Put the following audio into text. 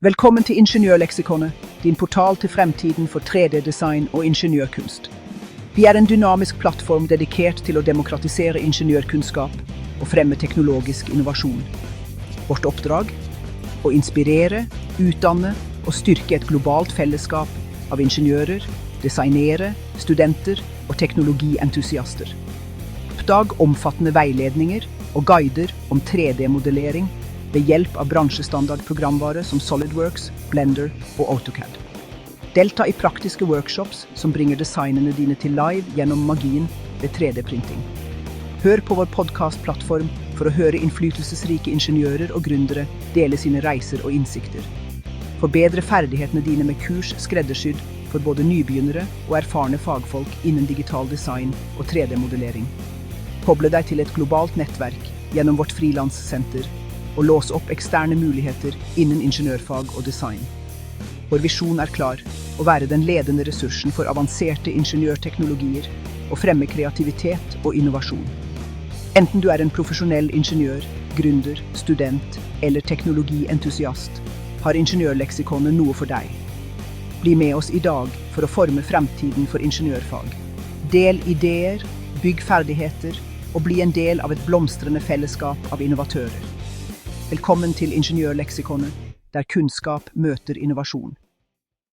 Velkommen til Ingeniørleksikonet, din portal til fremtiden for 3D-design og ingeniørkunst. Vi er en dynamisk plattform dedikert til å demokratisere ingeniørkunnskap og fremme teknologisk innovasjon. Vårt oppdrag? Å inspirere, utdanne og styrke et globalt fellesskap av ingeniører, designere, studenter og teknologientusiaster. Oppdag omfattende veiledninger og guider om 3D-modellering ved hjelp av bransjestandardprogramvare som SolidWorks, Blender og AutoCAD. Delta i praktiske workshops som bringer designene dine til live gjennom magien ved 3D-printing. Hør på vår podcastplattform for å høre innflytelsesrike ingeniører og gründere dele sine reiser og innsikter. Forbedre ferdighetene dine med kurs skreddersydd for både nybegynnere og erfarne fagfolk innen digital design og 3D-modellering. Koble deg til et globalt nettverk gjennom vårt frilanssenter og lås opp eksterne muligheter innen ingeniørfag og design. Vår visjon er klar: å være den ledende ressursen for avanserte ingeniørteknologier og fremme kreativitet og innovasjon. Enten du er en profesjonell ingeniør, gründer, student eller teknologientusiast, har Ingeniørleksikonet noe for deg. Bli med oss i dag for å forme fremtiden for ingeniørfag. Del ideer, bygg ferdigheter og bli en del av et blomstrende fellesskap av innovatører. Velkommen til Ingeniørleksikonet, der kunnskap møter innovasjon.